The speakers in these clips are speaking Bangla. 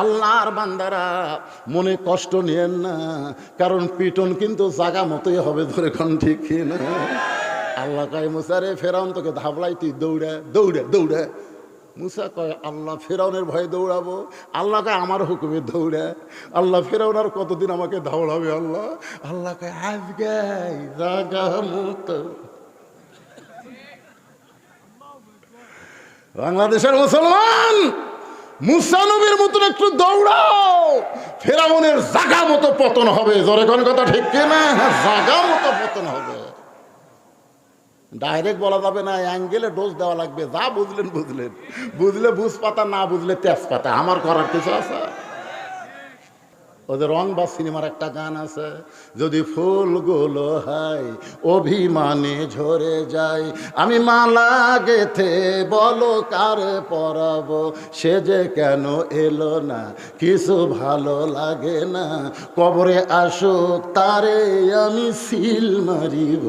আল্লাহর বান্দারা মনে কষ্ট নিয়েন না, কারণ পিটন কিন্তু জাগা মতোই হবে, ধরে কোন ঠিক না। আল্লাহ কয় মুসা রে, ফেরাউন তোকে ধাবলাই, তুই দৌড়ে দৌড়ে দৌড়ে। মুসা কয় আল্লাহ, ফেরাউনের ভয়ে দৌড়াবো? আল্লাহ কয় আমার হুকুমে দৌড়ে। আল্লাহ, ফেরাউন আর কতদিন আমাকে ধাওড়াবে? আল্লাহ আল্লাহ কয় আজকে জাগা মতো। বাংলাদেশের মুসলমান, মুসা নবীর মতন একটু দৌড়াও, ফেরাউনের জাগা মতো পতন হবে। জোরে কোন কথা ঠিক কিনা? জাগা মতো পতন হবে। ডাইরেক্ট বলা যাবে না, অ্যাঙ্গেলে ডোজ দেওয়া লাগবে। যা বুঝলেন বুঝলেন, বুঝলে বুঝ পাতা, না বুঝলে তেজপাতা। আমার করার কিছু আছে? ওদের রং বা সিনেমার একটা গান আছে, যদি ফুলগুলো হয় অভিমানে ঝরে যায়, আমি মালা গেথে বলো কারে পরাবো, সে যে কেন এলো না, কিছু ভালো লাগে না, কবরে আসুক তারে আমি সিল মারিব।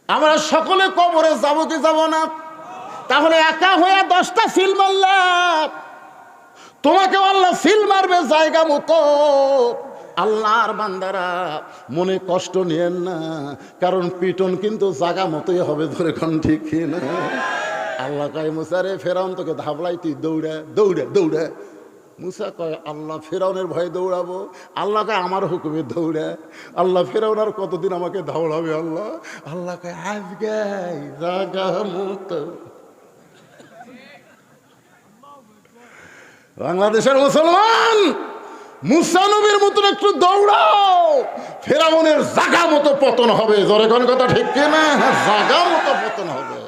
আমরা সকলে কবরে যাবো কি যাব না? তাহলে একা হয়ে 10টা সিল মারলাম, তোমাকে আল্লাহ সিল মারবে জায়গা মতো। আল্লাহর বান্দারা মনে কষ্ট নিয়েন না, কারণ পিটন কিন্তু জাগা মতোই হবে, ধরে কোন ঠিক না। আল্লাহ কয় মুসা রে, ফেরাউন তোকে ধাবলাই, তুই দৌড়ে দৌড়ে দৌড়ে। মুসা কয় আল্লাহ, ফেরাউনের ভয়ে দৌড়াবো? আল্লাহ কয় আমার হুকুমে দৌড়ে। আল্লাহ, ফেরাউন আর কতদিন আমাকে ধাওড়াবে? আল্লাহ আল্লাহ কয় আজকে জাগা মতো। বাংলাদেশের মুসলমান, মুসা নবীর মতন একটু দৌড়াও, ফেরাউনের জাগা মতো পতন হবে। জোরে কোন কথা ঠিক কিনা? জাগা মতো পতন হবে।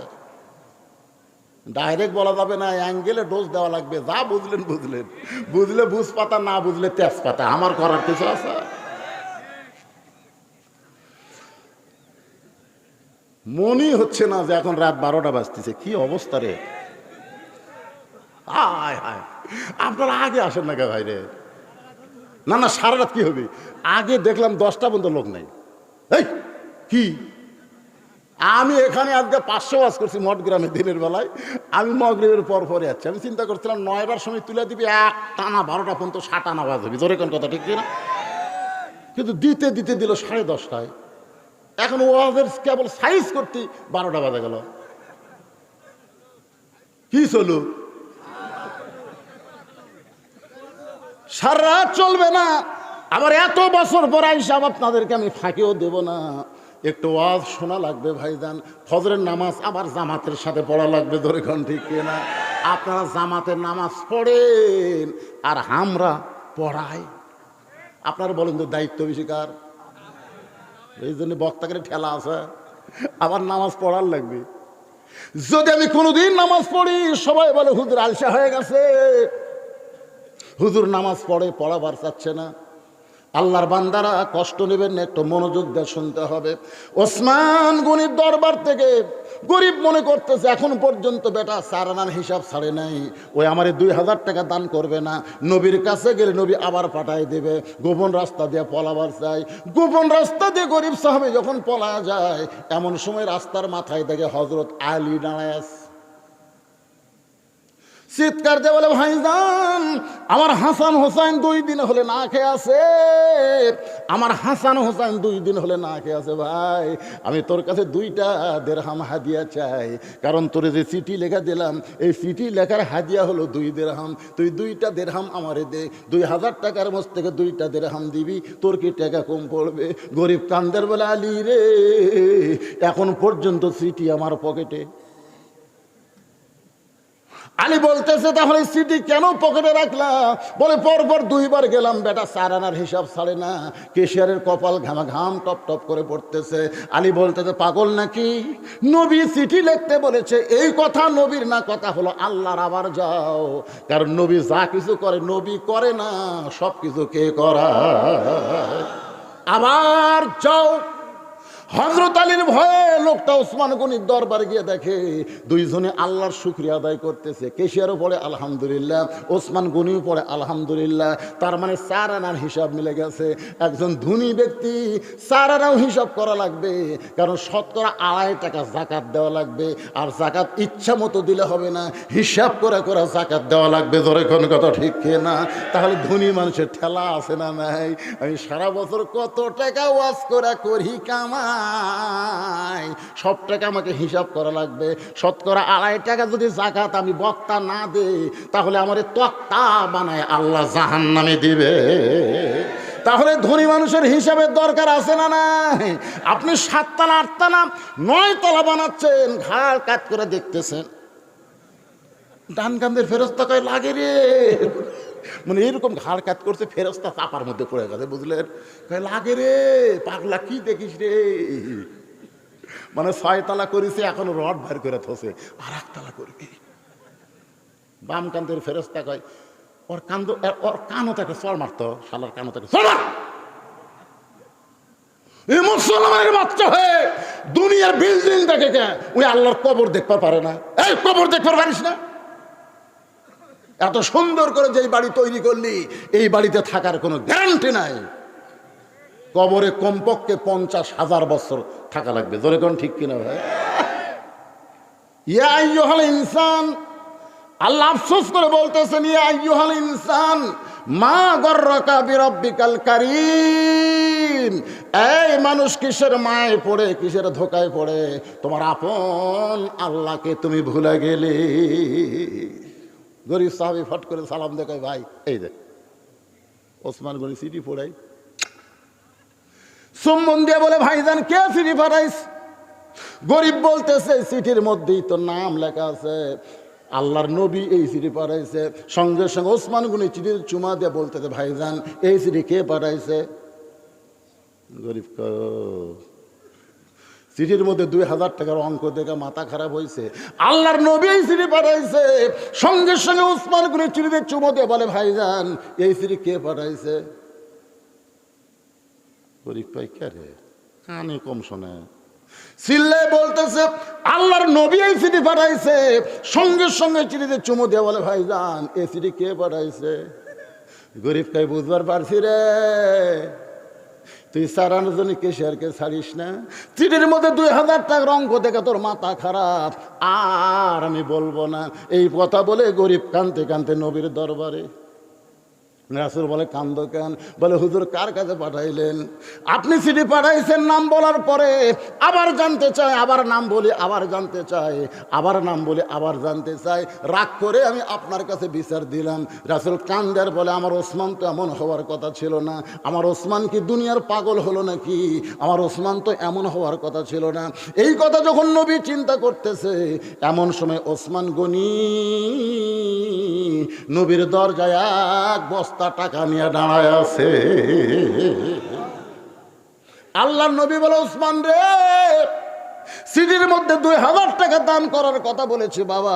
ডাইরেক্ট বলা যাবে না, অ্যাঙ্গেলে ডোজ দেওয়া লাগবে। যা বুঝলেন বুঝলেন, বুঝলে বুঝ পাতা, না বুঝলে তেজপাতা। আমার করার কিছু আছে? মনই হচ্ছে না যে এখন রাত 12টা বাজতেছে। কি অবস্থা রে! হায় হায়, আপনারা আগে আসেন না কে ভাই রে? না না, সারা রাত কি হবে? আগে দেখলাম 10টা পর্যন্ত লোক নাই। এই কি, আমি এখানে আজকে 500 ওয়াজ করছি মঠগ্রামে দিনের বেলায়। আমি মগরিবের পর পরে যাচ্ছি। আমি চিন্তা করছিলাম 9টার সময় তুলে দিবি, এক টানা 12টা পর্যন্ত 7 আনা ওয়াজ হবে। জোরে কোন কথা ঠিক না? কিন্তু দিতে দিতে দিল 10:30টায়। এখন ওয়াজের কেবল সাইজ করতে 12টা বাজে গেল। কি চলুক, সারা রাত চলবে না। আবার এত বছর পর আইসাব আপনাদেরকে আমি ফাঁকিও দেব না, একটু ওয়াজ শোনা লাগবে ভাইজান। ফজরের নামাজ আবার জামাতের সাথে পড়া লাগবে। ধরে কোন ঠিক না? আপনারা জামাতের নামাজ পড়েন আর আমরা পড়াই। আপনারা বলেন তো দায়িত্ব বেশি কার? এই জন্য বক্তাকে ঠেলা আছে, আবার নামাজ পড়ার লাগবে। যদি আমি কোনোদিন নামাজ পড়ি, সবাই বলে হুজুর আলসা হয়ে গেছে, হুজুর নামাজ পড়ে, পড়াবার চাচ্ছে না। আল্লাহর বান্দারা কষ্ট নেবেন না, একটু মনোযোগ দিয়ে শুনতে হবে। ওসমান গনির দরবার থেকে গরিব মনে করতেছে এখন পর্যন্ত বেটা 4 আনার হিসাব ছাড়ে নাই, ওই আমারে 2000 টাকা দান করবে না। নবীর কাছে গেলে নবী আবার পাঠায় দেবে। গোপন রাস্তা দিয়ে পলাবার চাই। গোপন রাস্তা দিয়ে গরিব সাহাবী যখন পলা যায়, এমন সময় রাস্তার মাথায় দেখে হযরত আলী দাঁড়ায় আছে। চিৎকার দিয়ে বলে, ভাইজান আমার হাসান হোসেন 2 দিন হলে না খেয়ে আছে, আমার হাসান হোসেন 2 দিন হলে না খেয়ে আছে। ভাই আমি তোর কাছে 2টা দিরহাম হাদিয়া চাই, কারণ তোরে যে চিঠি লেখা দিলাম, এই চিঠি লেখার হাদিয়া হলো 2 দিরহাম। তুই 2টা দিরহাম আমারে দে। 2000 টাকার মধ্যে থেকে 2টা দিরহাম দিবি, তোর কি টাকা কম পড়বে? গরিব কান্দের বলে, আলী রে এখন পর্যন্ত চিঠি আমার পকেটে। আলী বলতেছে, তাহলে সিটি কেন পকেটে রাখলাম? বলে পরপর 2 বার গেলাম, বেটা 4 আনার হিসাব ছাড়ে না। কেশিয়ারের কপাল ঘামা ঘাম টপ টপ করে পড়তেছে। আলী বলতেছে, পাগল নাকি? নবী চিঠি লিখতে বলেছে, এই কথা নবীর না, কথা হলো আল্লাহর। আবার যাও, কারণ নবী যা কিছু করে নবী করে না, সব কিছু কে করায়। আবার যাও, হযরত আলীর ভয়ে লোকটা ওসমান গনির দরবারে গিয়ে দেখে দুইজনে আল্লাহর শুকরিয়া আদায় করতেছে। কেশিয়ারও পড়ে আলহামদুলিল্লাহ, ওসমান গনিও পড়ে আলহামদুলিল্লাহ। তার মানে 4 আনার হিসাব মিলে গেছে। একজন ধনী ব্যক্তি 4 আনাও হিসাব করা লাগবে, কারণ শতকরা 2.5 টাকা যাকাত দেওয়া লাগবে। আর যাকাত ইচ্ছা মতো দিলে হবে না, হিসাব করে করে যাকাত দেওয়া লাগবে। ধরে কোন কথা ঠিক না? তাহলে ধনী মানুষের ঠেলা আছে না নাই? আমি সারা বছর কত টাকা ওয়াজ করি কামাই, সব টাকা আমাকে হিসাব করা লাগবে। শতকরা 2.5 টাকা যদি যাকাত আমি বক্তা না দেই, তাহলে আমার তক্তা বানায় আল্লাহ জাহান্নামে দিবে। তাহলে ধনী মানুষের হিসাবের দরকার আছে না নাই? আপনি 7 তলা 8 তলা 9 তলা বানাচ্ছেন, ঘাড় কাট করে দেখতেছেন, ডান কান্দের ফেরেশতা কয় লাগে রে, মানে এরকম ঘাড় কাট করছে, ফেরেশতা চাপার মধ্যে পড়ে গেছে, বুঝলেন? কয় লাগে রে পাগলা, কি দেখিস রে? মানে 6 তলা করেছে, এখন রড বের করে থসে, আর 1 তলা করবি। বাম কান্দের ফেরেশতা কয় ওর কানও তাকে চড় মারতো, শালার কানও তাকে চড় মার। এই মুসলমানের বাচ্চা হয়ে দুনিয়ার বিল্ডিং দেখে কে ওই আল্লাহর কবর দেখতে পারে না? এই কবর দেখতে পারিস না? এত সুন্দর করে যেই বাড়ি তৈরি করলি, এই বাড়িতে থাকার কোনো গ্যারান্টি নাই। কবরে কমপক্ষে 50,000 বছর থাকা লাগবে। জোরে কোন ঠিক কিনা ভাই? ইয়া আইয়ুহাল ইনসান, আল্লাহ আফসোস করে বলতেছেন, ইয়া আইয়ুহাল ইনসান মা গররাকা বিরাব্বিকাল কারীম। এই মানুষ কিসের মায়ে পড়ে, কিসের ধোকায় পড়ে তোমার আপন আল্লাহকে তুমি ভুলে গেলে। গরিব সাহাবী ফট করে সালাম দেখায়, ভাই এই দেখ ওসমান গনি সিটি পড়াই। চুম্বন দিয়ে বলে, ভাইজান কে চিঠি পাঠাইস? গরিব বলতেছে, চিঠির মধ্যেই তো নাম লেখা আছে, আল্লাহর নবী এই চিঠি পাঠাইছে। সঙ্গে সঙ্গে ওসমান গনি চিঠির চুমা দিয়ে বলতেছে, ভাইজান এই চিঠি কে পাঠাইছে? গরিব চিঠির মধ্যে 2000 টাকার অঙ্ক দেখে মাথা খারাপ হয়েছে। আল্লাহর নবী এই চিঠি পাঠাইছে। সঙ্গে সঙ্গে ওসমান গনি চিঠিতে চুমো দিয়ে বলে, ভাইজান এই চিঠি কে পাঠাইছে? গরিব পাই কে রে, কানে কম শোনে, চিল্লে বলতেছে, আল্লাহর নবী এই চিঠি পাঠাইছে। সঙ্গে সঙ্গে চিঠিতে চুমো দিয়ে বলে, ভাইজান এই চিঠি কে পাঠাইছে? গরিব কাই বুঝবার পারছি রে, তুই 4 আনার জন্য কেশিয়ারকে ছাড়িস না। চিঠির মধ্যে 2000 টাকার অঙ্ক দেখে তোর মাথা খারাপ, আর আমি বলবো না। এই কথা বলে গরিব কানতে কানতে নবীর দরবারে। রাসূল বলে, কান্দো কেন? বলে, হুজুর কার কাছে পাঠাইলেন? আপনি চিঠি পাঠাইছেন, নাম বলার পরে আবার জানতে চাই, আবার নাম বলি আবার জানতে চাই, আবার নাম বলি আবার জানতে চাই। রাগ করে আমি আপনার কাছে বিচার দিলাম। রাসূল কান্দার বলে, আমার ওসমান তো এমন হওয়ার কথা ছিল না। আমার ওসমান কি দুনিয়ার পাগল হলো নাকি? আমার ওসমান তো এমন হওয়ার কথা ছিল না। এই কথা যখন নবী চিন্তা করতেছে, এমন সময় ওসমান গনি নবীর দরজায় এক বস্তা টাকা নিয়ে দাঁড়ায় আছে। আল্লাহর নবী বলে, ওসমান রে, সিটির মধ্যে 2000 টাকা দান করার কথা বলেছি, বাবা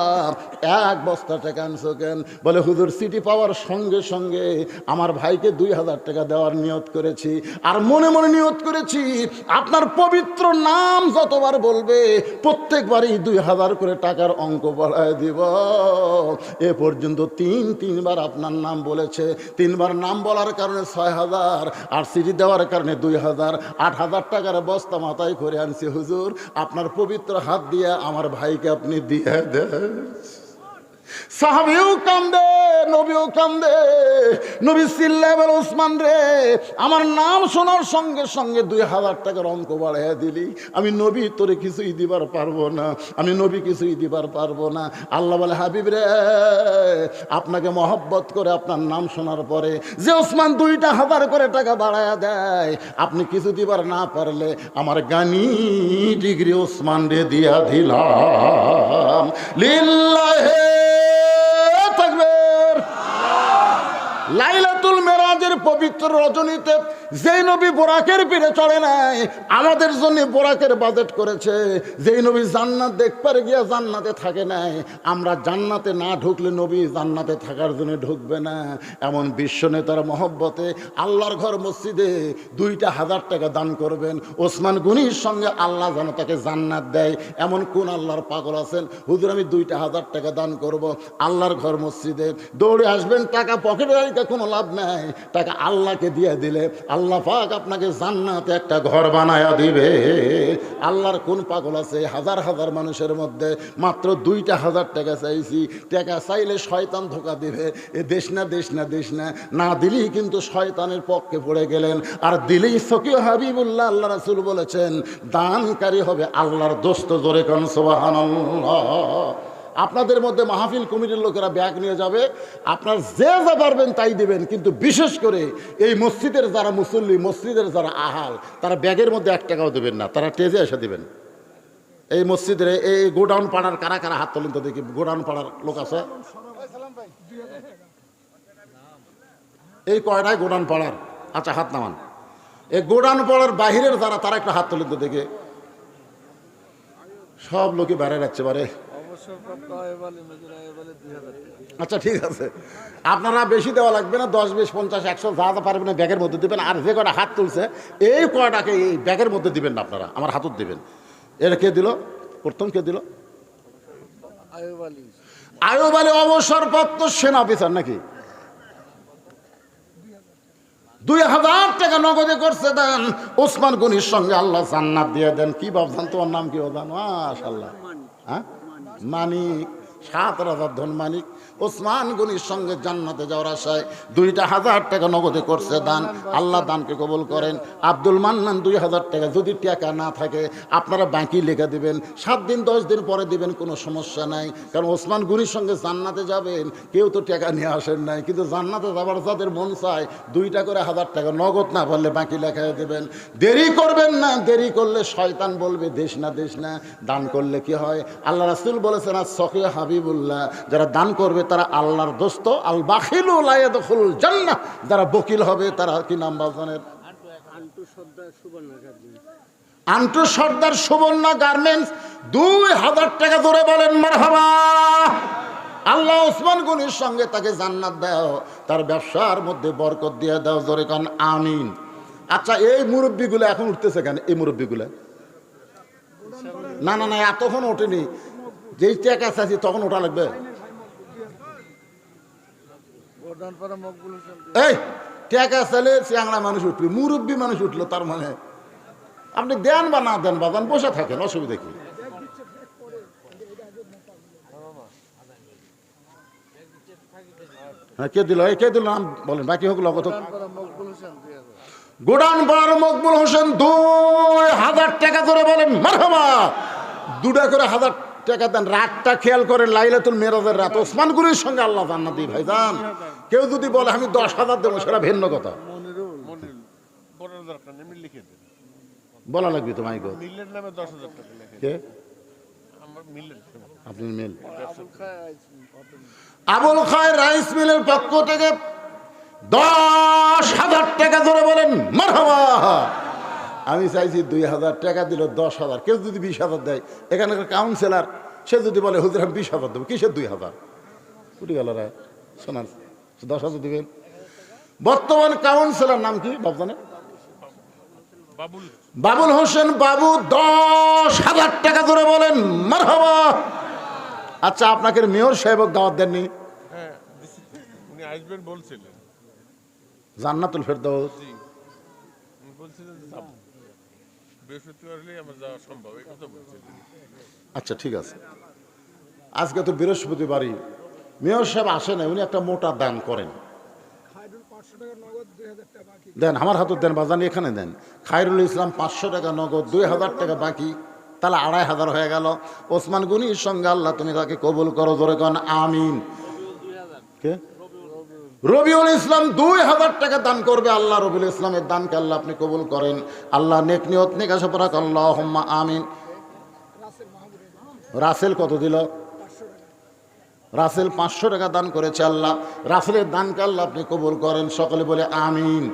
1 বস্তা টাকা আনছো কেন? বলে, হুজুর সিটি পাওয়ার সঙ্গে সঙ্গে আমার ভাইকে 2000 টাকা দেওয়ার নিয়ত করেছি, আর মনে মনে নিয়ত করেছি আপনার পবিত্র নাম যতবার বলবে প্রত্যেকবারই 2000 করে টাকার অঙ্ক বাড়ায় দিব। এ পর্যন্ত 3বার আপনার নাম বলেছে। 3বার নাম বলার কারণে 6000, আর সিটি দেওয়ার কারণে 2000, 8000 টাকার বস্তা মাথায় করে আনছি। হুজুর আপনার পবিত্র হাত দিয়ে আমার ভাইকে আপনি দিয়ে দেন। সাহাবীও কান্দে, নবীও কান্দে। নবী চিল্লায় বলে, ওসমান রে, আমার নাম শোনার সঙ্গে সঙ্গে 2000 টাকার অঙ্ক বাড়াইয়া দিলি। আমি নবী তোরে কিছুই দিবার পারবো না, আমি নবী কিছুই দিবার পারবো না। আল্লাহ বলে, হাবিব রে, আপনাকে মহব্বত করে আপনার নাম শোনার পরে যে ওসমান 2000 করে টাকা বাড়াইয়া দেয়, আপনি কিছু দিবার না পারলে আমার গানি ডিগ্রি ওসমান রে দিয়া দিলাম। লিল্লাহে তাকবীর। লাইলাতুল মেরাজের মিলাদের পবিত্র রজনীতে যেই নবী বোরাকের পিঠে চড়ে নাই, আমাদের জন্য বোরাকের বাজেট করেছে। যেই নবী জান্নাত দেখবার গিয়া জান্নাতে থাকে নাই, আমরা জান্নাতে না ঢুকলে নবী জান্নাতে থাকার জন্য ঢুকবে না। এমন বিশ্ব নেতার মহব্বতে আল্লাহর ঘর মসজিদে 2,000 টাকা দান করবেন। ওসমান গনির সঙ্গে আল্লাহ যেন তাকে জান্নাত দেয়, এমন কোন আল্লাহর পাগল আছেন? হুজুর আমি 2,000 টাকা দান করব আল্লাহর ঘর মসজিদে। দৌড়ে আসবেন, টাকা পকেটে রাখা কোনো লাভ নাই, টাকা আল্লাহকে দিয়ে দিলে আল্লাহ পাক আপনাকে জান্নাতে একটা ঘর বানায়া দিবে। আল্লাহর কোন পাগল আছে? হাজার হাজার মানুষের মধ্যে মাত্র 2,000 টাকা চাইছি। টাকা চাইলে শয়তান ধোকা দিবে। এ দেশ না দেশ না দেশ না, না দিলেই কিন্তু শয়তানের পক্ষে পড়ে গেলেন। আর দিলেই ফকিহ হাবিবুল্লাহ আল্লাহ রাসূল বলেছেন দানকারী হবে আল্লাহর দোস্ত। জোরে কোন সুবহানাল্লাহ। আপনাদের মধ্যে মাহফিল কমিটির লোকেরা ব্যাগ নিয়ে যাবে, আপনার যে যা পারবেন তাই দিবেন, কিন্তু বিশেষ করে এই মসজিদের যারা মুসল্লি, মসজিদের যারা আহাল, তারা ব্যাগের মধ্যে 1 টাকাও দেবেন না, তারা টেজে এসে দিবেন। এই মসজিদের এই গোডাউন পাড়ার কারা কারা হাত তোলেন তো দেখি? গোডাউন পাড়ার লোক আছে? এই কয়টায় গোডাউন পাড়ার? আচ্ছা হাত নামান। এই গোডাউন পাড়ার বাহিরের যারা, তারা একটা হাত তোলেন তো দেখে। সব লোকই বাইরে যাচ্ছে পারে। আচ্ছা ঠিক আছে, আপনারা বেশি দেওয়া লাগবে না, 10, 20, 50, 100 যা যা পারবেন না ব্যাগের মধ্যে দিবেন। আর যে কয়টা হাত তুলছে এই কয়টাকে এই ব্যাগের মধ্যে দিবেন না, আপনারা আমার হাতত দিবেন। এটা কে দিল? প্রথম কে দিল? আয়ুব আলী অবসরপ্রাপ্ত সেনা অফিসার নাকি? 2,000 টাকা নগদে করছে দেন। ওসমান গনির সঙ্গে আল্লাহ জান্নাত দিয়ে দেন। কি ভাবছেন? তোমার নাম কি বাবা? মাশাআল্লাহ। হ্যাঁ, মানিক, 7 রাজার ধন মানিক। ওসমান গনির সঙ্গে জান্নাতে যাওয়ার আশায় 2,000 টাকা নগদে করছে দান। আল্লাহ দানকে কবুল করেন। আব্দুল মান্নান 2,000 টাকা। যদি টাকা না থাকে আপনারা বাকি লেখা দিবেন, 7 দিন 10 দিন পরে দিবেন, কোনো সমস্যা নাই। কারণ ওসমান গনির সঙ্গে জান্নাতে যাবেন, কেউ তো টাকা নিয়ে আসেন নাই, কিন্তু জান্নাতে যাবার যাদের মন চায় 2টা করে 1000 টাকা নগদ না পারলে বাকি লেখায় দেবেন। দেরি করবেন না, দেরি করলে শয়তান বলবে দেশ না দেশ না। দান করলে কি হয়? আল্লাহ রাসূল বলেছেন আর সখিয়া হাবিবুল্লাহ, যারা দান করবে তারা আল্লাহর দোস্ত। আল বাখিলু লা ইয়াদখুলুল জান্নাহ, যারা বকিল হবে তারা কি নাম বাজানের? আন্টু সর্দার সুবর্ণা গার্মেন্টস। 2,000 টাকা ধরে বলেন মারহাবা। আল্লাহ ওসমান গনির সঙ্গে তাকে জান্নাত দাও, তার ব্যবসার মধ্যে বরকত দিয়ে দাও। জোরে কান আমিন। আচ্ছা এই মুরব্বীগুলো এখন উঠতেছে কেন? এই মুরব্বীগুলো না না না এতক্ষণ ওঠেনি, যেই টাকা চাইছি তখন ওঠা লাগবে। এই টাকা চাইলে চ্যাংড়া মানুষ উঠবে, মুরব্বী মানুষ উঠলো, তার মানে আপনি দেন বা না দেন বাজান, বসে থাকেন, অসুবিধা কি? হ্যাঁ কে দিল? এই কে দিল নাম বলেন, বাকি হোক লগত। গোডাউন পাড়ার মকবুল হোসেন 2,000 টাকা ধরে বলেন মারহাবা। 2টা করে 1000 টাকা দেন। রাতটা খেয়াল করেন, লাইলাতুল মেরাজের রাত। ওসমান গনির সঙ্গে আল্লাহ জান্নাত দিই ভাইজান। কেউ যদি বলে আমি 10,000 দেবো, সেটা ভিন্ন কথা। বলা লাগবে তো মাইক। আপনি মিল আবুল খায়ের রাইস মিলের পক্ষ থেকে 10,000 টাকা ধরে বলেন মারহাবা। আমি চাইছি 2,000 টাকা দিল 10,000। কেউ যদি 20,000 দেয়, এখানকার কাউন্সিলর সে যদি বলে হুজুর আমি 20,000 দেবো, কিসের 2,000? উঠে গেল রে শোনার। 10,000 দিবেন। বর্তমান কাউন্সিলর নাম কি বাবজানে? বাবুল হোসেন বাবু। 10,000 টাকা ধরে বলেন মারহাবা। আচ্ছা আপনাকে মেয়র সাহেব দাওয়াত দেননি? জান্নাতুল ফেরদাউস আচ্ছা ঠিক আছে। আজকে তো বৃহস্পতিবারই, মেয়র সাহেব আসে না, উনি একটা মোটা দান করেন। দেন আমার হাতত দেন বাজান, এখানে দেন। খায়রুল ইসলাম 500 টাকা নগদ, 2,000 টাকা বাকি, তাহলে 2,500 হয়ে গেল। ওসমান গনির সঙ্গে আল্লাহ তুমি তাকে কবুল করো। জোরে কোন আমিন। কে? রবিউল ইসলাম 2,000 টাকা দান করবে। আল্লাহ রবিউল ইসলামের দানকে আল্লাহ আপনি কবুল করেন। আল্লাহ নেক নিয়ত নেক আশা রাখ। আল্লাহুম্মা আমিন। রাসেল কত দিল? রাসেল 500 টাকা দান করেছে আল্লাহ, রাসেলের দানকে আল্লাহ আপনি কবুল করেন। সকলে বলে আমিন।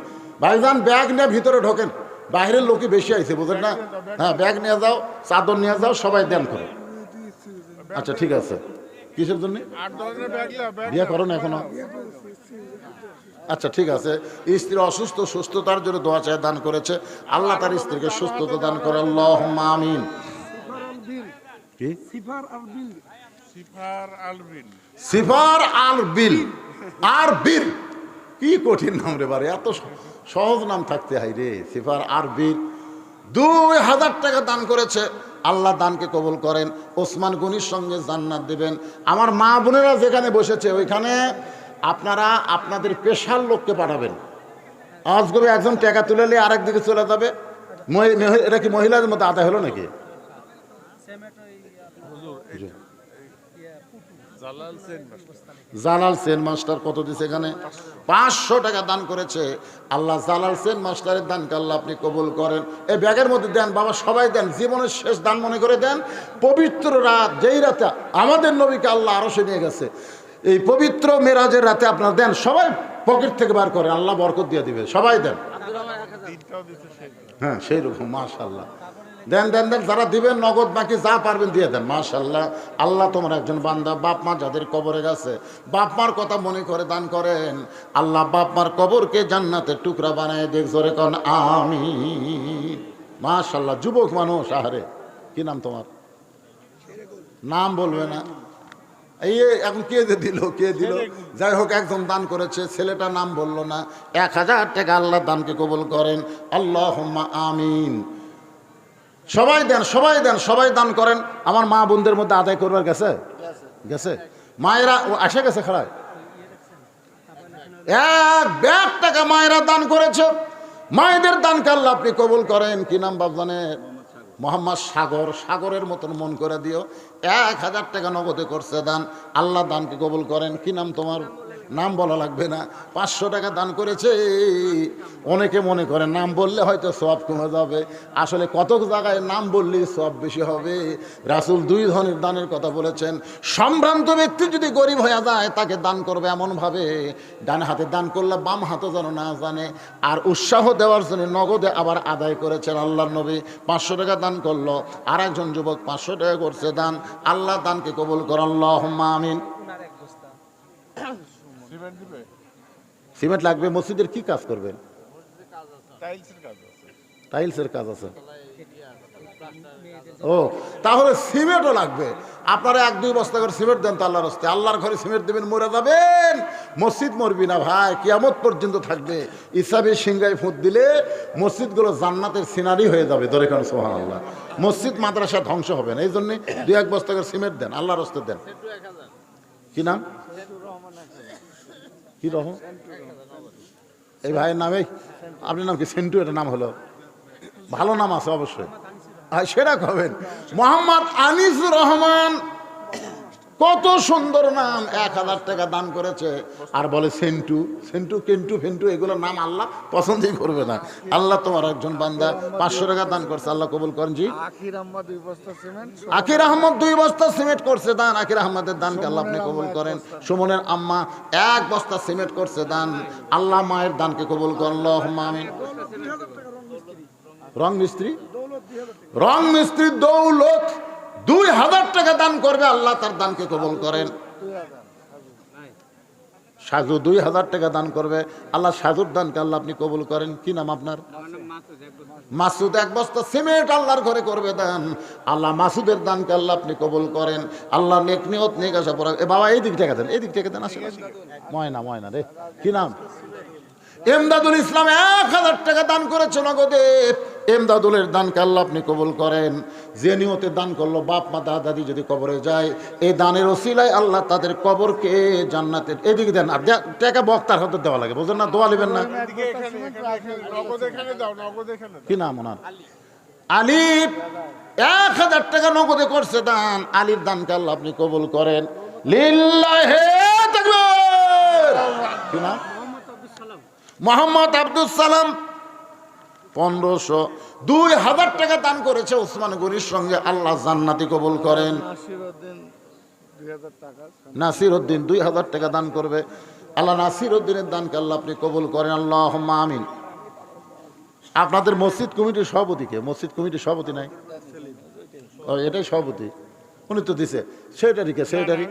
ভাইজান ব্যাগ নিয়ে ভিতরে ঢোকেন, বাইরের লোকই বেশি আইছে, বুঝেন না? হ্যাঁ, ব্যাগ নিয়ে যাও, চাদর নিয়ে যাও, সবাই দান করো। আচ্ছা ঠিক আছে। কিসের জন্য? বিয়ে করো না এখনো? আচ্ছা ঠিক আছে। স্ত্রী অসুস্থ, সুস্থতার জন্য দোয়া চায়, দান করেছে, আল্লাহ তার স্ত্রীকে সুস্থতা দান করে, আল্লাহুম্মা আমিন। কি? সিফার আল বিল। আর বীর, কি কঠিন নাম রে বারে, এত সহজ নাম থাকতে হয় রে। সিফার আর বীর 2000 টাকা দান করেছে, আল্লাহ দানকে কবুল করেন। ওসমান গনির সঙ্গে জান্নাত দিবেন। আমার মা বোনেরা যেখানে বসেছে ওইখানে আপনারা আপনাদের পেশার লোককে পাঠাবেন। আজ করে একজন টাকা তুলে নিয়ে আরেক দিকে চলে যাবে। এটা কি মহিলাদের মধ্যে আদায় হলো নাকি? জালাল সেন মাস্টার কত দিছে এখানে? 500 টাকা দান করেছে। আল্লাহ জালাল সেন মাস্টারের দানকে আল্লাহ আপনি কবুল করেন। এই ব্যাগের মধ্যে দেন বাবা, সবাই দেন, জীবনের শেষ দান মনে করে দেন। পবিত্র রাত, যেই রাতে আমাদের নবীকে আল্লাহ আরশে নিয়ে গেছে, এই পবিত্র মেরাজের রাতে আপনারা দেন, সবাই পকেট থেকে বার করেন, আল্লাহ বরকত দিয়ে দিবে। সবাই দেন। হ্যাঁ সেই রকম, মাশাআল্লাহ। দেন দেন দেন, যারা দিবেন নগদ, বাকি যা পারবেন দিয়ে দেন। মাশাআল্লাহ। আল্লাহ তোমার একজন বান্দা, বাপ মা যাদের কবরে গেছে, বাপ মার কথা মনে করে দান করেন। আল্লাহ বাপ মার কবরকে জান্নাতের টুকরা বানায় দেখ, জোরে কোন আমিন। মাশাআল্লাহ। যুবক মানুষ, আহারে কি নাম তোমার? নাম বলবে না? এই এখন কে দিল, কে দিল? যাই হোক, একজন দান করেছে, ছেলেটা নাম বললো না। 1000 টাকা আল্লাহ দানকে কবুল করেন, আল্লাহুম্মা আমিন। সবাই দেন, সবাই দেন, সবাই দান করেন। আমার মা বোনদের মধ্যে আদায় করবার গেছে, গেছে মায়েরা আসে গেছে খাড়ায় 1 ব্যাগ টাকা মায়েরা দান করেছে। মায়েদের দানকে আল্লাহ আপনি কবুল করেন। কি নাম বাপজানের? মোহাম্মদ সাগর। সাগরের মতন মন করে দিও। 1000 টাকা নগদে করছে দান, আল্লাহ দানকে কবুল করেন। কি নাম তোমার? নাম বলা লাগবে না। 500 টাকা দান করেছে। অনেকে মনে করে নাম বললে হয়তো সওয়াব কমে যাবে, আসলে কত জায়গায় নাম বললেই সওয়াব বেশি হবে। রাসূল 2 ধরনের দানের কথা বলেছেন। সম্ভ্রান্ত ব্যক্তি যদি গরিব হয়ে যায়, তাকে দান করবে এমনভাবে, ডান হাতে দান করলে বাম হাতে যেন না জানে। আর উৎসাহ দেওয়ার জন্য নগদে আবার আদায় করেছেন আল্লাহর নবী। 500 টাকা দান করলো, আর একজন যুবক 500 টাকা করছে দান, আল্লাহ দানকে কবুল করেন, আল্লাহুম্মা আমিন। সিমেন্ট লাগবে। মসজিদের কি কাজ করবেন? টাইলসের কাজ আছে। ও, তাহলে সিমেন্টও লাগবে। আপনারা 1-2 বস্তা করে সিমেন্ট দেন তো আল্লাহর রাস্তে। আল্লাহর ঘরে সিমেন্ট দেবেন, মরে যাবেন। মসজিদ মরবি না ভাই, কিয়ামত পর্যন্ত থাকবে। ইসাবে সিংহায় ফুট দিলে মসজিদগুলো জান্নাতের সিনারি হয়ে যাবে। ধরে কেন সুবহানাল্লাহ। মসজিদ মাদ্রাসা ধ্বংস হবে না। এই জন্য 2-1 বস্তা করে সিমেন্ট দেন, আল্লাহর রাস্তে দেন। কি নাম? কি রকম? এই ভাইয়ের নামে? আপনার নাম কি? সেন্টু। এটা নাম হলো ভালো নাম আছে অবশ্যই, সেটা হবেন। মোহাম্মদ আনিসুর রহমান, কত সুন্দর নাম। 1000 টাকা দান করেছে, আর বলে সেন্টু। সেন্টু, কেন্টু, ফেন্টু, এগুলো নাম আল্লাহ পছন্দই করবে না। আল্লাহ তোমার একজন বান্দা 500 টাকা দান করছে, আল্লাহ কবুল করেন। জি, আকির আহমদ 2 বস্তা সিমেন্ট করছে দান। আকির আহমদের দানকে আল্লাহ আপনি কবুল করেন। সুমনের আম্মা 1 বস্তা সিমেন্ট করছে দান, আল্লাহ মায়ের দানকে কবুল করেন, আল্লাহুম্মা আমিন। রং মিস্ত্রি, রং মিস্ত্রি দৌলত 2000 টাকা দান করবে, আল্লাহ তার দানকে কবুল করেন। সাজু 2000 টাকা দান করবে, আল্লাহ সাজুর দানকে আল্লাহ আপনি কবুল করেন। কি নাম আপনার? মাসুদ। 1 বস্তা সিমেন্ট আল্লাহর ঘরে করবে দান, আল্লাহ মাসুদের দানকে আল্লাহ আপনি কবুল করেন। আল্লাহ নেক নিয়ত নেক আশা পড়া। এ বাবা, এই দিক থেকে দেন, এই দিক থেকে দেন। আসলে ময়না, ময়না রে। কি নাম? এমদাদুল ইসলাম 1000 টাকা দান করেছে নগদে। এমদাদুলের দানকে আল্লাহ আপনি কবুল করেন। যে নিয়তে দান করলো, বাপ মা দাদা দাদি যদি কবরে যায়, এই দানের ওসিলায় আল্লাহ তাদের কবরকে জান্নাতের। এদিকে দেন। আর টাকা বক্তার হাতে দেওয়া লাগে, বুঝলেন না? দোয়া নেবেন না। কি নাম ওনার? আলী। 1000 টাকা নগদে করছে দান, আলীর দানকে আল্লাহ আপনি কবুল করেন। লিল্লাহি তাকবীর। কি নাম? মোহাম্মদ আব্দুল সালাম 1500। 2000 টাকা দান করেছে ওসমান গনির সঙ্গে, আল্লাহ জান্নাতি কবুল করেন। নাসির উদ্দিন 2000 টাকা দান করবে। আল্লাহ নাসির উদ্দিনের দানকে আল্লাহ আপনি কবুল করেন, আল্লাহুম্মা আমিন। আপনাদের মসজিদ কমিটির সভাপতিকে, মসজিদ কমিটির সভাপতি নাই? ও এটাই সভাপতি, উনি তো দিছে। সেটারই কে? সেটারই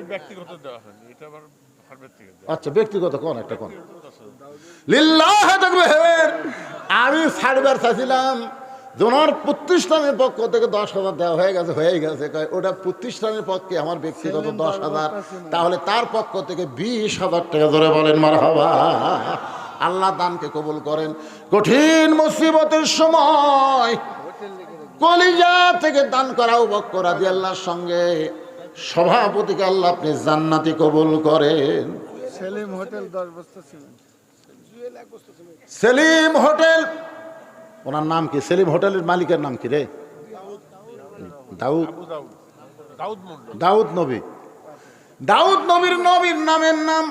আচ্ছা, ব্যক্তিগত কোন একটা কোন লিল্লাহ তাকবীর। আমি সার্ভার চাইছিলাম ওনার প্রতিষ্ঠানের পক্ষ থেকে 10,000 দেওয়া হয়ে গেছে। ওটা প্রতিষ্ঠানের পক্ষে, আমার ব্যক্তিগত 10,000, তাহলে তার পক্ষ থেকে 20,000 টাকা ধরে বলেন মারহাবা। আল্লাহ দানকে কবুল করেন। কঠিন মুসিবতের সময় কলিজা থেকে দান করা আবু বকর রাদিয়াল্লাহর সঙ্গে সভাপতিকে আল্লাহ আপনি জান্নাতি কবুল করেন। সেলিম হোটেল 10 বস্তা সিমেন্ট। সেলিম হোটেল, ওনার নাম কি? সেলিম হোটেলের মালিকের নাম কি রে? দাউদ নবী। দাউদ নবীর নামের নাম।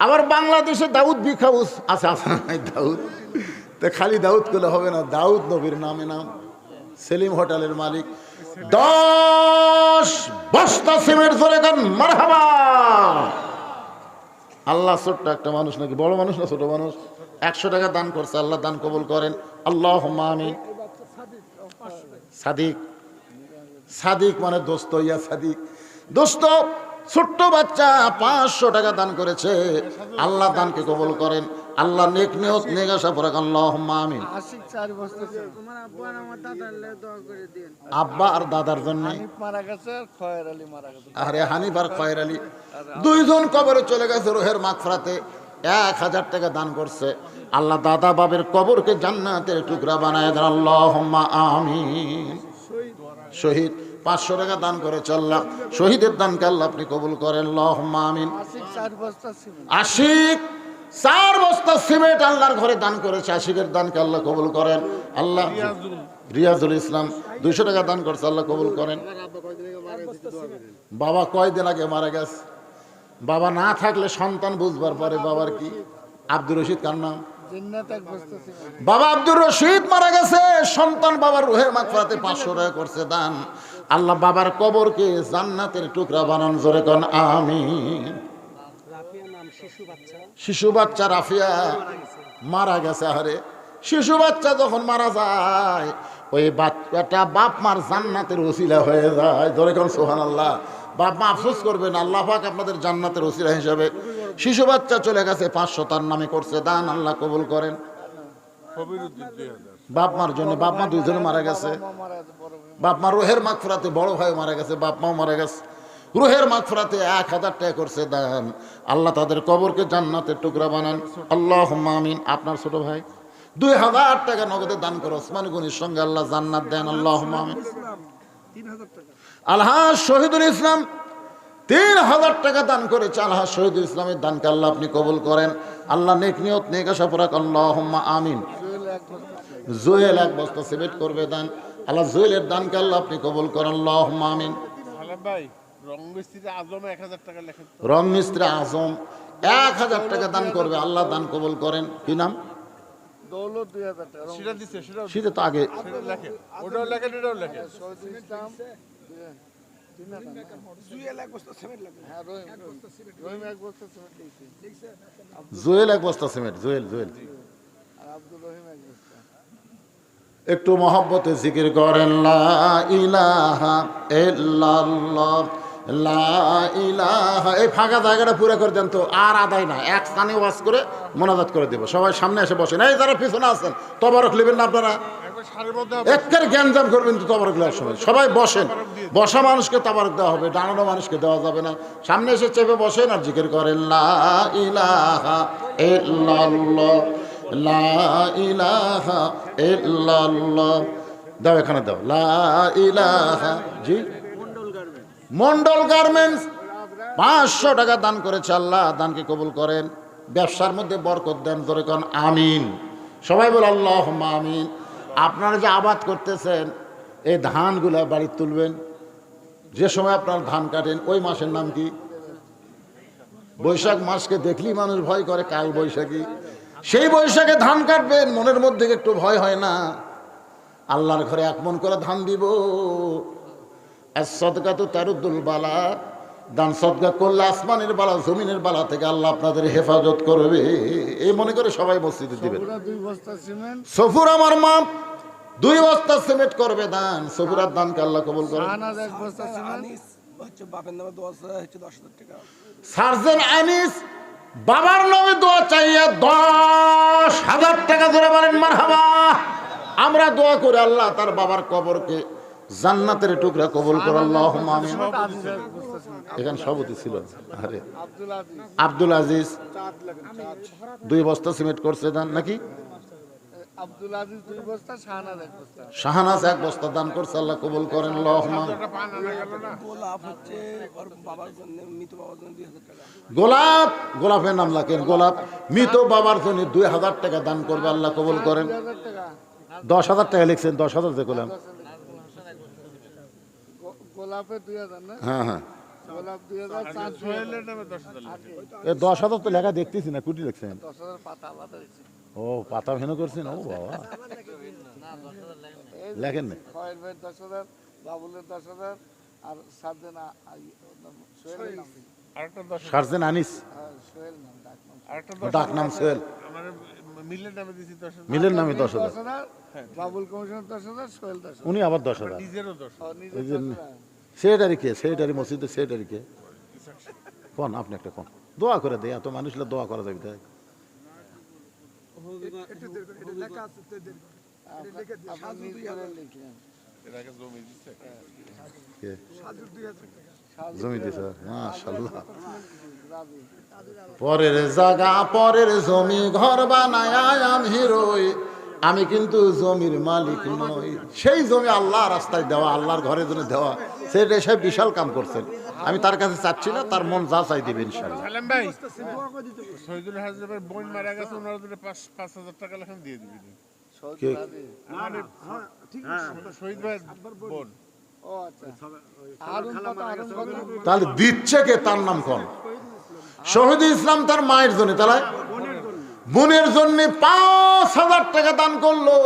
আবার বাংলাদেশে দাউদ বিখাউস আছে, দাউদ তো খালি দাউদ করলে হবে না, দাউদ নবীর নামে নাম। সেলিম হোটেলের মালিক 10 বস্তা সিমেন্ট ধরে দেন মারহাবা। আল্লাহ ছোট্ট একটা মানুষ নাকি বড় মানুষ না ছোট মানুষ, 100 টাকা দান করছে। আল্লাহ দান কবুল করেন, আল্লাহুম্মা আমিন। সাদিক, সাদিক মানে দোস্ত, ইয়া সাদিক দোস্ত। ছোট্ট বাচ্চা 500 টাকা দান করেছে। আল্লাহ দানকে কবুল করেন, আল্লাহ নেক নিয়ত নেক আশা পরাক, আল্লাহুম্মা আমিন। আব্বা আর দাদার জন্য আরে হানিফ আর খয়ের আলী দুইজন কবরে চলে গেছে রুহের মাগফিরাতে। 1000 টাকা দান করছে। আল্লাহ দাদা বাবের কবরকে জান্নাতের টুকরা বানায় দেন, আল্লাহুম্মা আমিন। শহীদ 500 টাকা দান করে চললাম। শহীদের দানকে আল্লাহ আপনি কবুল করেন, আল্লাহুম্মা আমিন। আশিক 4 বস্তা সিমেন্ট আল্লাহর ঘরে দান করেছে। আশিকের দানকে আল্লাহ কবুল করেন। আল্লাহ রিয়াজুল ইসলাম 200 টাকা দান করছে, আল্লাহ কবুল করেন। বাবা কয়দিন আগে মারা গেছে। বাবা না থাকলে সন্তান বুঝবার পরে বাবার কি। আব্দুর রশিদ কার নাম? বাবা আব্দুর রশিদ মারা গেছে। সন্তান বাবার রুহের মাগফিরাতে 500 টাকা করছে দান। আল্লাহ বাবার কবরকে জান্নাতের টুকরা বানান, জোরে কোন আমিন। শিশু বাচ্চা রাফিয়া মারা গেছে। আরে শিশু বাচ্চা যখন মারা যায় ওই বাচ্চাটা বাপ মার জান্নাতের ওসিলা হয়ে যায়, জোরে কোন সুবহানাল্লাহ। বাপ মা আফসোস করবেন, আল্লাহ পাক আপনাদের জান্নাতের ওসিলা হিসাবে শিশু বাচ্চা চলে গেছে 500 তার নামে করছে দান, আল্লাহ কবুল করেন। বাপ মার জন্য, বাপ মা দুইজনে মারা গেছে। বাপ মা রুহের মাগফিরাতে, বড় ভাই মারা গেছে, বাপ মাও মারা গেছে। রুহের মাগফিরাতে 1000 টাকা করছে দান। আল্লাহ তাদের কবরকে জান্নাতের টুকরা বানান, আল্লাহুম্মা আমিন। আপনার ছোট ভাই 2000 টাকা নগদে দান করে ওসমান গনির সঙ্গে আল্লাহ জান্নাত দেন, আল্লাহুম্মা আমিন। আলহাজ শহীদুল ইসলাম 3000 টাকা দান করেছে। আলহাজ শহীদুল ইসলামের দানকে আল্লাহ আপনি কবুল করেন। আল্লাহ নেক নিয়ত নেক আশা পরাক, আল্লাহুম্মা আমিন। জুয়েল 1 বস্তা সিমেন্ট করবে দান। আল্লাহ জুয়েলের দানকে আল্লাহ আপনি কবুল করেন, আল্লাহুম্মা আমিন। রং মিস্ত্রি আজম 1000 টাকা দান করবে, আল্লাহ দান কবুল করেন। কি নাম? দৌলত 2000 টাকা। সেটা তো আগে জুয়েল 1 বস্তা সিমেন্ট। জুয়েল একটু মহব্বতে জিকির করেন, লা ইলাহা ইল্লাল্লাহ, লা ইলাহা। এই ফাঁকা জায়গাটা পুরো করে দেন তো, আর আদায় না, এক স্থানে ওয়াজ করে মোনাজাত করে দেব। সবাই সামনে এসে বসেন। এই যারা পিছনে আছেন তবারক নেবেন না আপনারা, একের জ্ঞানজাম করবেন তো তবারক নেওয়ার সময়। সবাই বসেন, বসা মানুষকে তবারক দেওয়া হবে, দাঁড়ানো মানুষকে দেওয়া যাবে না। সামনে এসে চেপে বসেন আর জিকির করেন, লা ইলাহা ইল্লাল্লাহ, লা ইলাহা ইল্লাল্লাহ। দাও এখানে দাও, লা ইলাহা। জি মন্ডল গার্মেন্টস 500 টাকা দান করেছে, আল্লাহ দানকে কবুল করেন। ব্যবসার মধ্যে বরকত দেন, জোরে কোন আমিন। সবাই বল আল্লাহুম্মা আমিন। আপনারা যে আবাদ করতেছেন এই ধানগুলা বাড়ি তুলবেন। যে সময় আপনার ধান কাটেন ওই মাসের নাম কি? বৈশাখ মাসকে দেখলেই মানুষ ভয় করে, কাল বৈশাখী। সেই বৈশাখে ধান কাটবেন, মনের মধ্যে একটু ভয় হয় না? আল্লাহর ঘরে 1 মণ করে ধান দিব। আর সদকাতু তারুদ্দুল বালা, দান সদকা করলে আসমানের বালা জমিনের বালা থেকে আল্লাহ আপনাদের হেফাজত করবে, এই মনে করে সবাই মসজিদে দিবেন। পুরা 2 বস্তা সিমেন্ট, সফুর আমার মা 2 বস্তা সিমেন্ট করবে দান, সফুরার দানকে আল্লাহ কবুল করে। শাহনাজ 1 বস্তা সিমেন্ট, আনিস হচ্ছে বাপের নামে দোয়া চায় হচ্ছে 10,000 টাকা। সার্জেন আনিস বাবার নামে দোয়া চাইয়া 10,000 টাকা ধরে বলেন মারহাবা। আমরা দোয়া করে আল্লাহ তার বাবার কবরকে জান্নাতের টুকরা কবুল করে, আল্লাহুম্মা আমিন। আজিজ 1 বস্তা সিমেন্ট, এখানে সভাপতি ছিল আরে আব্দুল আজিজ আব্দুল আজিজ 2 বস্তা সিমেন্ট করছে দান নাকি? আব্দুল আজিজ 2 বস্তা, শাহনাজ 1 বস্তা। শাহানাজ 1 বস্তা দান করছে, আল্লাহ কবুল করেন, আল্লাহুম্মা আমিন। গোলাপ হচ্ছে ওর বাবার জন্য, মৃত বাবার জন্য 2,000 টাকা। গোলাপের নাম লাখেন, গোলাপ মৃত বাবার জন্য 2,000 টাকা দান করবে, আল্লাহ কবুল করেন। 2,000 টাকা, 10,000 টাকা লিখছেন, 10,000 দেখলাম। গোলাপে 2,000 না, হ্যাঁ হ্যাঁ, গোলাপ 2,000, চাঁদ সোহেলের নামে 10,000, 10,000 তো লেখা দেখতেছি না, কুটি লিখছেন। 10,000 পাতা আলাদা দিচ্ছে। ও পাতা ভেন করছেন, ও বাবা লেখেন না। খয়ের ভাই 10,000, বাবুলের 10,000, আর সাদেনা সোহেলের নাম, আরেকটা 10 সার্জেন আনিস সোহেল নাম, ডাক নাম আরেকটা ডাক নাম সোহেল, আমার মিলের নামে দিছি 10 মিলের নামে 10,000, 10,000, বাবুল কমিশন 10,000, সোহেল 10,000, উনি আবার 10,000। নিজেরও 10 আর নিজে ওই জন্য 10,000। সেটারি কে, সেটারি মসজিদে সেটারি কে কোন, আপনি একটা কোন দোয়া করে দেয়, এত মানুষরা দোয়া করা যাবে তাই। আপনি নিজে করে লিখলেন। এর আগে জমি দিছে কে? জমি দিছে, মাশাআল্লাহ। রাজি। পরের জায়গা পরের জমি ঘর বানায় আমি রই, আমি কিন্তু জমির মালিক নই। সেই জমি আল্লাহ রাস্তায় দেওয়া, আল্লাহর ঘরের জন্য দেওয়া, সেটা সে বিশাল কাম করছেন। আমি তার কাছে চাচ্ছি না, তার মন যা চাই দিবে ইনশাআল্লাহ। সালাম ভাই শহীদুল হাজরের বোন মারা গেছে, ওনার জন্য 5,000 টাকা লেখান দিয়ে দিবি। সৌদি কে? রাজি। শহীদ ভাই বোন ও আচ্ছা, হারুন কত, হারুন কত? তাহলে দিচ্ছে কে, তার নাম কোন? শহীদ ইসলাম তার মায়ের জন্য, তাহলে বোনের জন্য 5,000 টাকা দান করলো।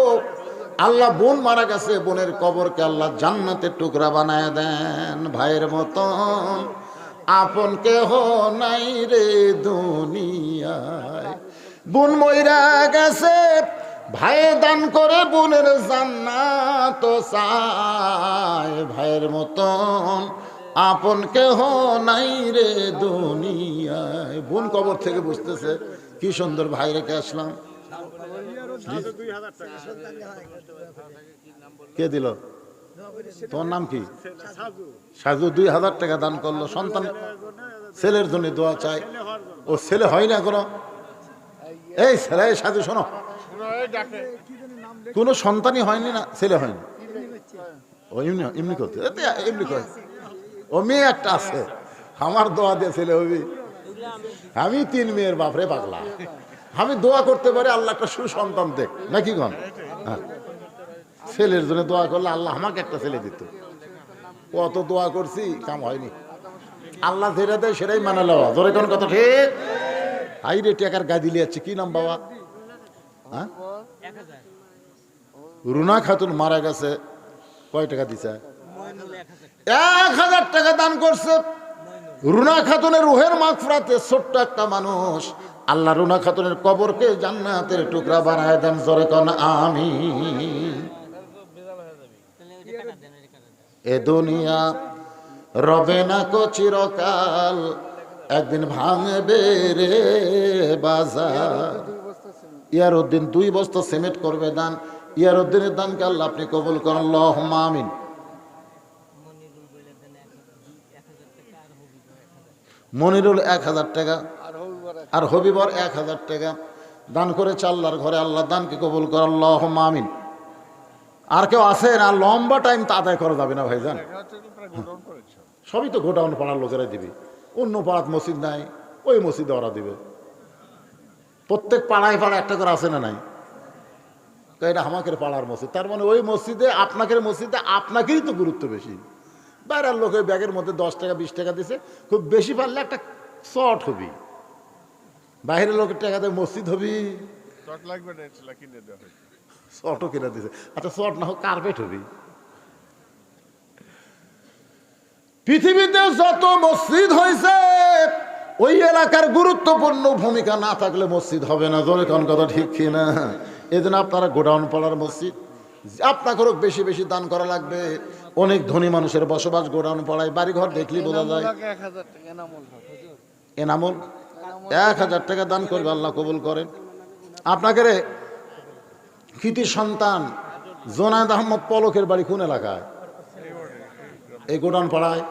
আল্লাহ বোন মারা গেছে, বোনের কবরকে আল্লাহ জান্নাতের টুকরা বানায় দেন। ভাইয়ের মতন আপন কেহ নাই রে দুনিয়ায়, বোন মইরা গেছে, ভাই দান করে বোনের জান্নাত চায়। ভাইয়ের মতন আপন কেহ নাই রে দুনিয়ায়। বোন কবর থেকে বুঝতেছে কি সুন্দর ভাই রেখে আসলাম। কে দিল? তোমার নাম কি? সাজু 2,000 টাকা দান করলো, সন্তান ছেলের জন্য দোয়া চাই। ও ছেলে হয় না কোনো, এই ছেলে সাজু শোনো, ডাকে কোনো সন্তানই হয়নি না, ছেলে হয়নি। ও এমনি এমনি করতে, এমনি করে। ও মেয়ে একটা আছে, আমার দোয়া দিয়ে ছেলে হবি। আমি 3 মেয়ের বাপরে পাগলা, আমি দোয়া করতে পারি আল্লাহ একটা সুসন্তান দেখ নাকি কন। হ্যাঁ, ছেলের জন্য দোয়া করলে আল্লাহ আমাকে একটা ছেলে দিত। কত দোয়া করছি, কাম হয়নি। আল্লাহ যেটা দেয় সেটাই মানে লওয়া, ধরে কোন কথা ঠিক। আই রে টাকার গাদি লিয়াচ্ছে, কি নাম বাবা? হ্যাঁ, রুনা খাতুন মারা গেছে, কয় টাকা দিছে? 1,000 টাকা দান করছে। রুনা খাতুনের রুহের মাগফিরাতে ছোট্ট একটা মানুষ, আল্লাহ রুনা খাতুনের কবরকে জান্নাতের টুকরা বানায় দেন, জোরে কোন আমিন। এ দুনিয়া রবে না কো চিরকাল, একদিন ভাঙবে রে বাজার। ইয়ারউদ্দিন 2 বস্তা সিমেন্ট করবে দান। ইয়ারউদ্দিনের দানকে আল্লাহ আপনি কবুল করেন, আল্লাহুম্মা আমিন। মনিরুল 1,000 টাকা, আর হবিবর 1,000 টাকা দান করেছে আল্লাহর ঘরে। আল্লাহ দানকে কবুল করে, আল্লাহুম্মা আমিন। আর কেউ আছে না? লম্বা টাইম তা আদায় করা যাবে না ভাইজান, সবই তো গোডাউন পাড়ার লোকেরাই দিবি। অন্য পাড়াত মসজিদ নাই, ওই মসজিদে ওরা দিবে। প্রত্যেক পাড়ায় পাড়ায় একটা করে আছে না নাই? তো এটা আমাদের পাড়ার মসজিদ, তার মানে ওই মসজিদে আপনাদের মসজিদে আপনাকেই তো গুরুত্ব বেশি। বাইরের লোকের ব্যাগের মধ্যে 10 টাকা 20 টাকা দিছে, খুব বেশি পারলে একটা শর্ট হবি। বাইরের লোকের টাকাতে মসজিদ হবি, চট লাগবে না, এটা কিনে দেওয়া হয়েছে। শর্টও কিনে দিছে। আচ্ছা শর্ট না হোক কার্পেট হবি। পৃথিবীতে যত মসজিদ হয়েছে ওই এলাকার গুরুত্বপূর্ণ ভূমিকা না থাকলে মসজিদ হবে না। জোরে কোন কথা ঠিক কি না? এই জন্য আপনারা গোডাউন পাড়ার মসজিদ আপনাকেও বেশি বেশি দান করা লাগবে। অনেক ধনী মানুষের বসবাস গোডাউন পাড়ায়, বাড়িঘর দেখলেই বোঝা যায়। 1000 টাকা এনামুল হক হুজুর। এনামুল 1000 টাকা দান করবে, আল্লাহ কবুল করেন। আপনাকে রে কৃতি সন্তান জোনায়েদ আহমদ পলকের বাড়ি কোন এলাকায়? এই গোডাউন পাড়ায়।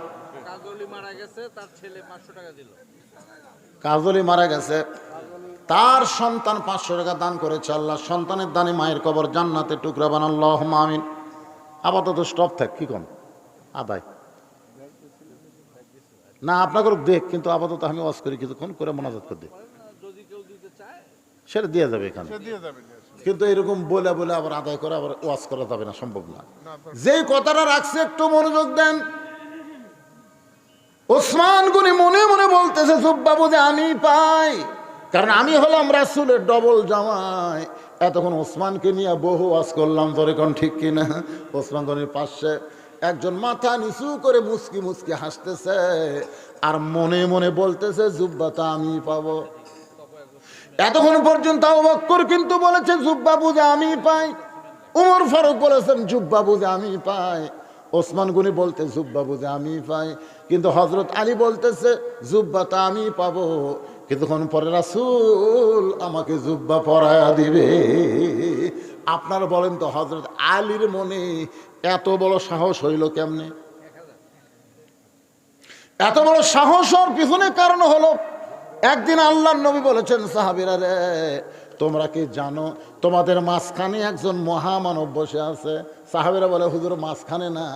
কাজলি মারা গেছে, তার ছেলে 500 টাকা দিল। কাজলি মারা গেছে, তার সন্তান 500 টাকা দান করেছে। আল্লাহ সন্তানের দানে মায়ের কবর জান্নাতে টুকরা বানান, আল্লাহুম্মা আমিন। আপাতত স্টপ থাক, কি কম আদায় না আপনাকে দেখ, কিন্তু আপাতত আমি ওয়াজ করি কিছুক্ষণ করে মোনাজাত করে দিই, যদি কেউ দিতে চায় সেটা দিয়ে যাবে এখানে। সে দিয়ে যাবে না। কিন্তু এরকম বলে বলে আবার আদায় করে আবার ওয়াজ করা যাবে না, সম্ভব না। যেই কথাটা রাখছে একটু মনোযোগ দেন। ওসমান গনি মনে মনে বলতেছে বাবু যে আমি পাই, কারণ আমি হলাম রাসূলের ডবল জামাই। এতক্ষণ ওসমানকে নিয়ে বহু ওয়াজ করলাম, তোরে কোন ঠিক কিনা? ওসমান গনির পাশে একজন মাথা নিচু করে মুস্কি মুস্কি হাসতেছে আর মনে মনে বলতেছে জুব্বাটা আমি পাবো। এতক্ষণ পর্যন্ত আবু বকর কিন্তু বলেছে জুব্বা বুঝে আমি পাই, উমর ফারুক বলেছেন জুব্বা বুঝে আমি পাই, ওসমান গনি বলতে জুব্বা বুঝে আমি পাই, কিন্তু হযরত আলী বলতেছে জুব্বাটা আমি পাবো। কিছুক্ষণ পরে রাসূল আমাকে জুব্বা পরায়া দিবে। আপনারা বলেন তো হযরত আলীর মনে এত বড় সাহস হইল কেমনে? এত বড় সাহস হওয়ার পিছনে কারণ হলো একদিন আল্লাহর নবী বলেছেন সাহাবীরা রে তোমরা কি জানো তোমাদের মাঝখানে একজন মহামানব বসে আছে? সাহাবীরা বলে হুজুর মাঝখানে না,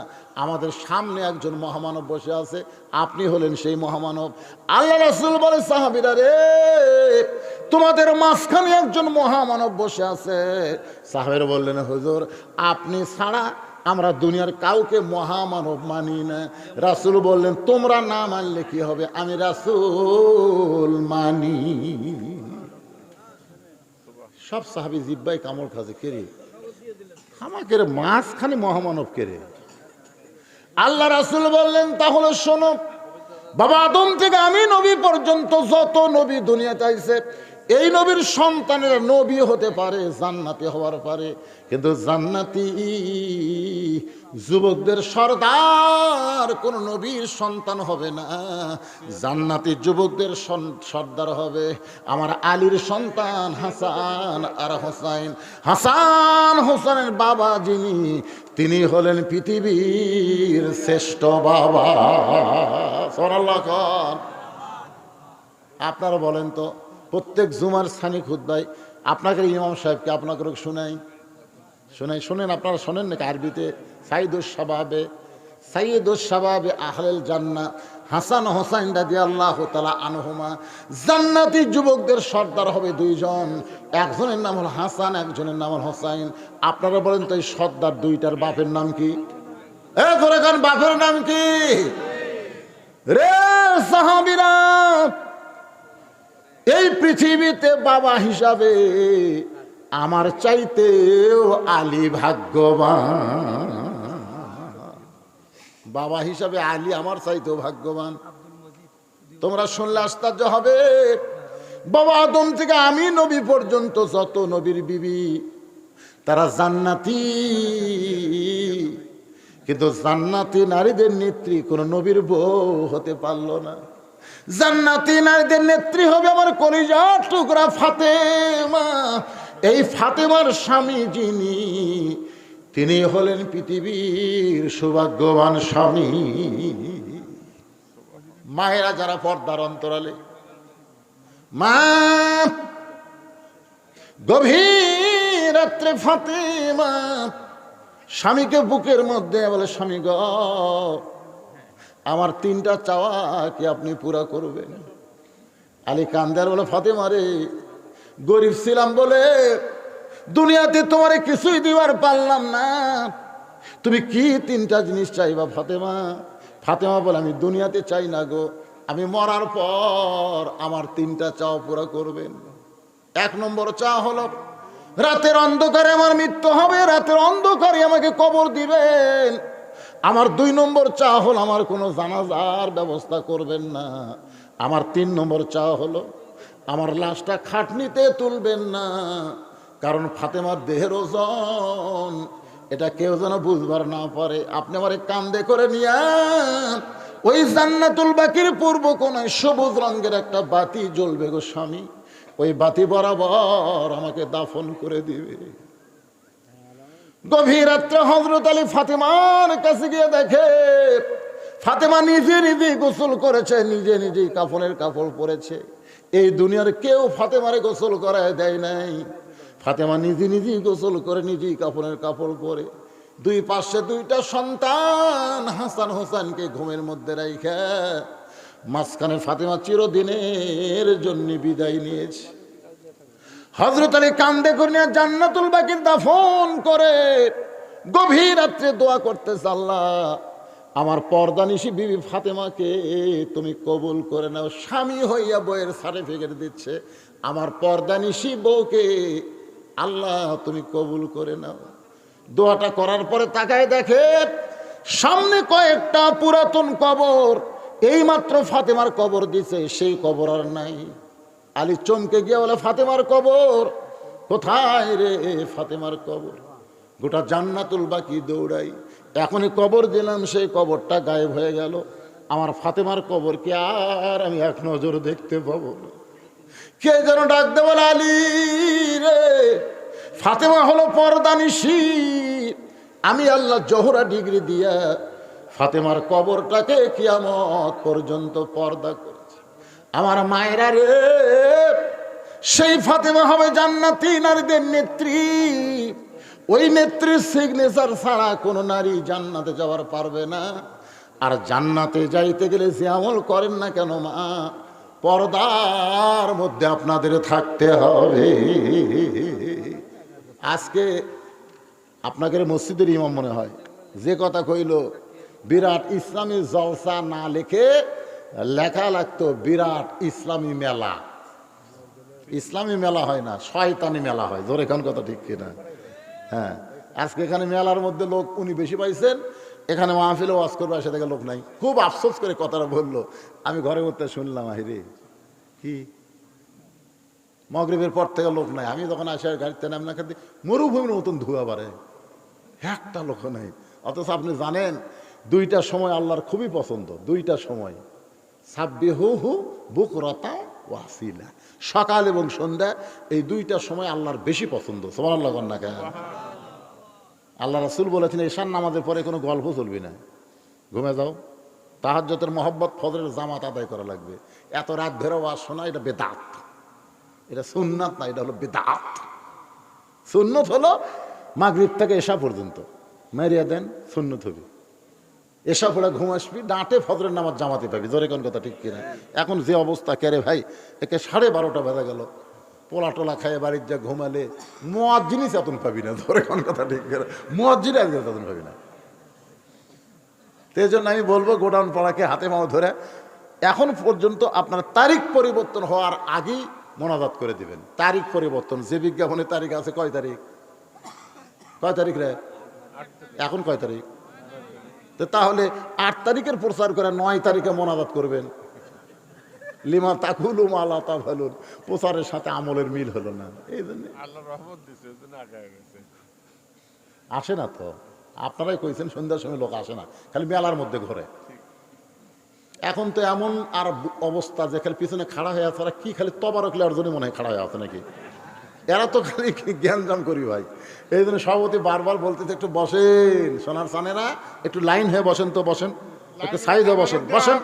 আমাদের সামনে একজন মহামানব বসে আছে, আপনি হলেন সেই মহামানব। আল্লাহ রাসূল বলে সাহাবীরা রে তোমাদের মাঝখানে একজন মহামানব বসে আছে। সাহাবীরা বললেন হুজুর আপনি ছাড়া আমরা দুনিয়ার কাউকে মহামানব মানি না। রাসূল বললেন তোমরা না মানলে কি হবে, আমি রাসূল মানি। সব সাহাবী জিব্বাই কামড় খাজে, কেরে আমাকে মাঝখানে মহামানব কেরে? আল্লাহ রাসূল বললেন তাহলে শোনো, বাবা আদম থেকে আমি নবী পর্যন্ত যত নবী দুনিয়াতে আইছে এই নবীর সন্তানেরা নবী হতে পারে, জান্নাতি হওয়ার পারে, কিন্তু জান্নাতি যুবকদের সর্দার কোন নবীর সন্তান হবে না। জান্নাতি যুবকদের সর্দার হবে আমার আলীর সন্তান হাসান আর হোসাইন। হাসান হোসেনের বাবা যিনি, তিনি হলেন পৃথিবীর শ্রেষ্ঠ বাবা। সুবহানাল্লাহ। আপনারা বলেন তো প্রত্যেক জুমার সানি খুতবায় আপনাকে ইমাম সাহেবকে আপনাকে শোনেন, আপনারা শোনেন নাকি আরবিতে? সাইয়্যিদুশ শাবাবে আহলেল জান্নাহ হাসান হোসাইন রাদিয়াল্লাহু তাআলা আনহুমা। জান্নাতি যুবকদের সর্দার হবে দুইজন, একজনের নাম হল হাসান, একজনের নাম হল হোসাইন। আপনারা বলেন তো এই সর্দার দুইটার বাপের নাম কি? ধরে কান বাপের নাম কি রে সাহাবীরা? এই পৃথিবীতে বাবা হিসাবে আমার চাইতেও আলী ভাগ্যবান। বাবা হিসাবে আলী আমার চাইতেও ভাগ্যবান। তোমরা শুনলে আশ্চর্য হবে, বাবা আদম থেকে আমি নবী পর্যন্ত যত নবীর বিবি তারা জান্নাতি, কিন্তু জান্নাতি নারীদের নেত্রী কোন নবীর বউ হতে পারলো না। জান্নাতি নারীদের নেত্রী হবে আমার কলিজার টুকরা ফাতেমা। এই ফাতেমার স্বামী যিনি, তিনি হলেন পৃথিবীর সৌভাগ্যবান স্বামী। মায়েরা যারা পর্দার অন্তরালে, মা গভীর রাত্রে ফাতেমা স্বামীকে বুকের মধ্যে বলে স্বামী গ আমার 3টা চাওয়া কি আপনি পুরা করবেন? আলী কান্দার বলে ফাতেমা রে গরিব ছিলাম বলে দুনিয়াতে তোমারে কিছুই দিবার পারলাম না, তুমি কি 3টা জিনিস চাইবা ফাতেমা? ফাতেমা বলে আমি দুনিয়াতে চাই না গো, আমি মরার পর আমার 3টা চাওয়া পুরা করবেন। 1 নম্বর চাওয়া হলো রাতের অন্ধকারে আমার মৃত্যু হবে, রাতের অন্ধকারে আমাকে কবর দিবেন। আমার 2 নম্বর চাওয়া হলো আমার কোনো জানাজার ব্যবস্থা করবেন না। আমার 3 নম্বর চাওয়া হলো আমার লাশটা খাটনিতে তুলবেন না, কারণ ফাতেমার দেহের ওজন এটা কেউ যেন বুঝবার না পারে। আপনি আমার কান্দে করে নিয়ে ওই জান্নাতুল বাকির পূর্ব কোণায় সবুজ রঙের একটা বাতি জ্বলবে গো স্বামী, ওই বাতি বরাবর আমাকে দাফন করে দিবে। গভীর রাত্রে হযরত আলী ফাতেমার কাছে গিয়ে দেখে ফাতেমা নিজে নিজে গোসল করেছে, নিজে নিজেই কাফনের কাপড় পরেছে। এই দুনিয়ার কেউ ফাতেমারে গোসল করায় দেয় নাই। ফাতেমা নিজে নিজেই গোসল করে নিজেই কাফনের কাপড় পরে 2 পাশে 2টা সন্তান হাসান হোসেনকে ঘুমের মধ্যে রাইখা মাঝখানে ফাতেমা চিরদিনের জন্য বিদায় নিয়েছে। হযরত আলী কান্দে করে নিয়ে জান্নাতুল বাকির দাফন করে গভীর রাত্রে দোয়া করতেছে, আল্লাহ আমার পর্দানিশী বিবি ফাতেমাকে তুমি কবুল করে নাও। স্বামী হইয়া বইয়ের সার্টিফিকেট দিচ্ছে, আমার পর্দানিশী বউকে আল্লাহ তুমি কবুল করে নাও। দোয়াটা করার পরে তাকায় দেখে সামনে কয়েকটা পুরাতন কবর, এইমাত্র ফাতেমার কবর দিছে, সেই কবর আর নাই। আলী চমকে গিয়ে বলে, ফাতেমার কবর কোথায় রে? ফাতেমার কবর। গোটা জান্নাতুল বাকি দৌড়াই, এখনই কবর দিলাম, সেই কবরটা গায়েব হয়ে গেল। আমার ফাতেমার কবর কি আর আমি এক নজর দেখতে পাবো না? কে যেন ডাক দে বলে, আলী রে, ফাতেমা হলো পর্দানিশী। আমি আল্লাহ জোহরা ডিগ্রি দিয়া ফাতেমার কবরটাকে কিয়ামত পর্যন্ত পর্দা করেছি। আমার মায়েরা রে, সেই ফাতেমা হবে জান্নাতি নারীদের নেত্রী। ওই নেত্রীর সিগনেচার ছাড়া কোনো নারী জান্নাতে যাওয়ার পারবে না। আর জান্নাতে যাইতে গেলে যে আমল করেন না কেন মা, পর্দার মধ্যে আপনাদের থাকতে হবে। আজকে আপনাকে মসজিদের ইমাম মনে হয়, যে কথা কইল বিরাট ইসলামী জলসা না লিখে লেখা লাগতো বিরাট ইসলামী মেলা। ইসলামী মেলা হয় না, শয়তানি মেলা হয়। জোরে খান কথা ঠিক কিনা? হ্যাঁ, আজকে এখানে মেলার মধ্যে লোক উনি বেশি পাইছেন, এখানে মাহফিলে ওয়াজ করবে সে থেকে লোক নাই। খুব আফসোস করে কথাটা বললো, আমি ঘরে উঠতে শুনলাম, আহিরে কি মাগরিবের পর থেকে লোক নাই। আমি যখন আসে গাড়িতে নামনা খাতে মরুভূমির মতন ধোঁয়া বাড়ে, একটা লোক নাই। অথচ আপনি জানেন 2টা সময় আল্লাহর খুবই পছন্দ। 2টা সময়, সাব্বিহুহু বুকরাতা ওয়া আসিলা, সকাল এবং সন্ধ্যা, এই 2টা সময় আল্লাহর বেশি পছন্দ। সুবহানাল্লাহ না কেন? আল্লাহ রাসূল বলেছেন ঈশার নামাজের পরে কোনো গল্প চলবে না, ঘুমে যাও। তাহাজ্জুদের মহব্বত ফজরের জামাত আদায় করা লাগবে। এত রাত ধরে ওয়াজ শোনা এটা বেদাত, এটা সুন্নাত না, এটা হলো বেদাত। সুন্নত হলো মাগরিব থেকে এশা পর্যন্ত মেরিয়া দেন, সুন্নত হবে। এসা পড়ে ঘুম আসবি, ডাঁটে ফজরের নামাজ জামাতে পাবি। জোরে কোন কথা ঠিক কিনা? এখন যে অবস্থা, কেরে ভাই, একে 12:30 বেজে গেল, পোলা টোলা খাইয়ে বাড়ির যা ঘুমালে মুয়াজ্জিনই চেতন পাবি না। জোরে কোন কথা ঠিক কিনা? মুয়াজ্জিন আজকে চেতন পাবি না। সেই জন্য আমি বলবো গোডাউন পাড়াকে হাতে মাও ধরে এখন পর্যন্ত আপনার তারিখ পরিবর্তন হওয়ার আগেই মোনাজাত করে দিবেন। তারিখ পরিবর্তন, যে বিজ্ঞাপনের তারিখ আছে, কয় তারিখ? কয় তারিখ রে? এখন কয় তারিখ? তাহলে 8 তারিখের প্রচার করে 9 তারিখে মোনাজাত করবেন। লিমা তাকুলু মা লা তাফালুন, প্রচারের সাথে আমলের মিল হলো না। এই জন্য আল্লাহ রহমত দিছে, এজন্য আগায় গেছে। আসে না তো, আপনারাই কইছেন সন্ধ্যার সময় লোক আসে না, খালি মেলার মধ্যে ঘরে। এখন তো এমন আর অবস্থা যে খালি পিছনে খাড়া হয়ে আছে, ওরা কি খালি তবারক লেওয়ার জন্য মনে হয় খাড়া হয়ে আছে নাকি? এরা তো খালি জ্ঞানজাম করি ভাই। এই জন্য সভাপতি বারবার বলতেছে একটু বসেন, সোনার সানেরা একটু লাইন হয়ে বসেন, তো বসেন, একটু সাইড হয়ে বসেন, বসেন।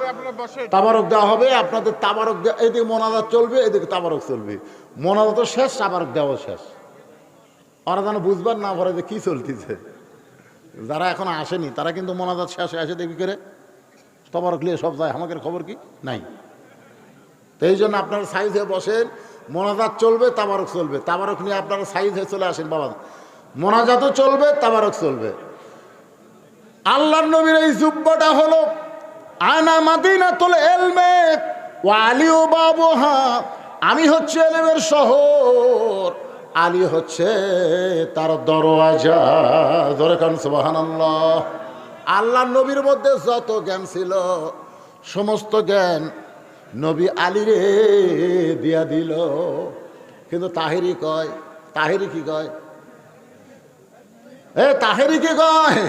তাবারক দেওয়া হবে আপনাদের, তাবারক দেওয়া, এদিকে মোনাজাত চলবে, এদিকে তাবারক চলবে। মোনাজাত শেষ, তাবারক দেওয়া শেষ। ওরা যেন বুঝবার না পারে যে কি চলতেছে। যারা এখন আসেনি তারা কিন্তু মোনাজাত শেষে আসে দেখবি করে তাবারক নিয়ে সব যায়, আমাদের খবর কি নাই। তো এই জন্য আপনারা সাইজ হয়ে বসেন, মোনাজাত চলবে, তাবারক চলবে। তাবারক নিয়ে আপনারা সাইজ হয়ে চলে আসেন বাবা, মোনাজাতও চলবে, তাবারক চলবে। আল্লাহর নবীর এই জুব্বাটা হলো আনা মাদিনাতুল ইলমি ওয়া আলিউ বাবুহা, আমি হচ্ছে ইলমের শহর, আলী হচ্ছে তার দরওয়াজা। জোরে কান সুবহানাল্লাহ। আল্লাহ নবীর মধ্যে যত জ্ঞান ছিল সমস্ত জ্ঞান নবী আলীরে দিয়া দিল। কিন্তু তাহেরি কয়, তাহেরি কি কয়, তাহেরি কি কয়,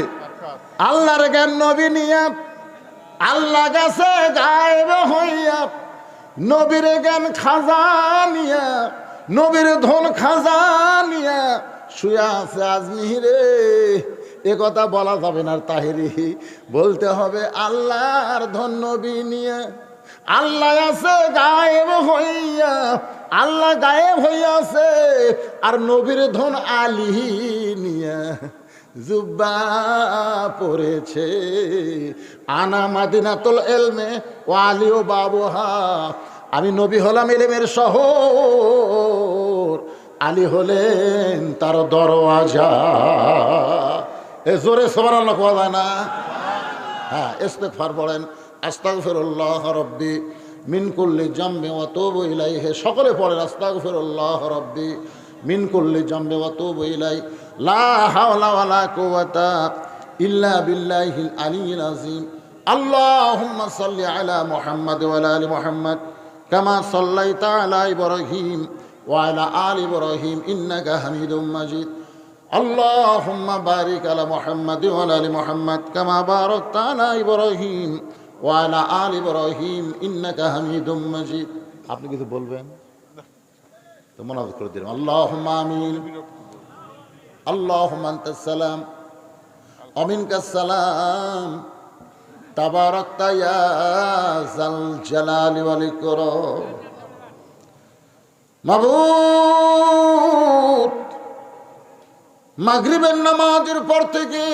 আল্লাহর জ্ঞান নবী নিয়া আল্লাহ গেছে গায়েব হইয়া, নবীর জ্ঞান খাজা নিয়া, নবীর ধন খাজা নিয়া শুয়ে আছে আজমিরে। এ কথা বলা যাবে না তাহেরি, বলতে হবে আল্লাহর ধন নবী নিয়ে আল্লাহ আছে গায়েব হইয়া, আল্লাহ গায়েব হইয়াছে আর নবীর ধন আলী নিয়া জুব্বা পড়েছে। আনা মাদিনাতুল ইলমে ওয়া আলিও বাবুহা, আমি নবী হলাম ইলমের শহর, আলী হলেন তার দরওয়াজা। এ জোরে সুবহানাল্লাহ কোয়া যায় না? হ্যাঁ, ইস্তিগফার পড়েন, আস্তাগফিরুল্লাহ রাব্বি মিন কুল্লি জামবি ওয়া তুবু ইলাইহি। সকলে পড়েন আস্তাগফিরুল্লাহ রাব্বি মিন কুল্লি জামবি ওয়া তুবু ইলাইহি, লা হাওলা ওয়ালা কুওয়াতা ইল্লা বিল্লাহিল আলিয়্যিল আযীম। আল্লাহুম্মা সাল্লি আলা মুহাম্মাদ ওয়া আলা আলি মুহাম্মাদ কামা সাল্লাইতা আলা ইব্রাহিম ওয়া আলা আলি ইব্রাহিম ইন্নাকা হামিদুম মাজিদ। আল্লাহুম্মা বারিক আলা মুহাম্মাদ ওয়া আলা আলি মুহাম্মাদ কামা বারাকতা আলা ইব্রাহিম ওয়া আলা আলি ইব্রাহিম ইন্নাকা হামিদুম মাজিদ। আপনি কিছু বলবেন তো মনাজাত করে দিন। আল্লাহুম্মা আমিন। আল্লাহুম্মা আনতাস সালাম ওয়া মিনকাস সালাম, তাবারাকতা ইয়া যাল জালালি ওয়াল ইকরাম। মাবুদ, মাগরিবের নামাজের পর থেকে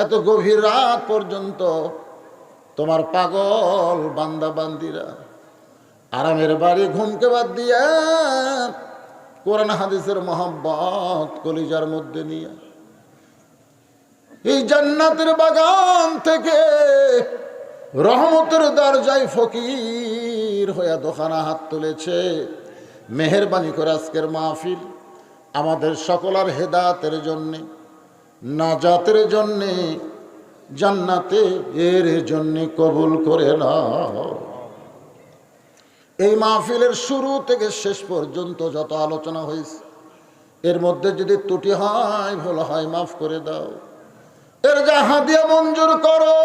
এত গভীর রাত পর্যন্ত তোমার পাগল বান্দা বান্দিরা আরামের বাড়ি ঘুমকে বাদ দিয়া কোরআন হাদিসের মোহাব্বত কলিজার মধ্যে নিয়ে এই জান্নাতের বাগান থেকে রহমতের দরজায় ফকির হয়ে দোকানা হাত তুলেছে। মেহেরবানি করে আজকের মাহফিল আমাদের সকলের হেদায়েতের জন্যে, নাজাতের জন্যে, জান্নাতে এর জন্যে কবুল করে নাও। এই মাহফিলের শুরু থেকে শেষ পর্যন্ত যত আলোচনা হয়েছে এর মধ্যে যদি ত্রুটি হয়, ভুল হয়, মাফ করে দাও। এর যা হাদিয়া মঞ্জুর করো,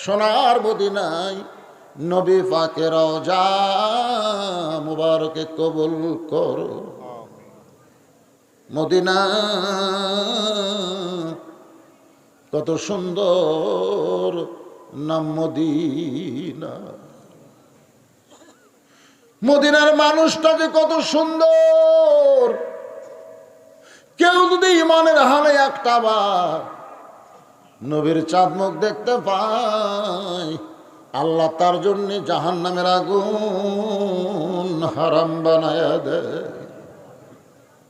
সোনার মদিনায় নবী পাকের রওজা মুবারকে কবুল করো। মদিনা কত সুন্দর নাম মদিনা, মদিনার মানুষটা যে কত সুন্দর। কেউ যদি ইমানের হালে একটা বার নবীর চাঁদ মুখ দেখতে পায়, আল্লাহ তার জন্য জাহান্নামের আগুন হারাম বানায়া দেয়।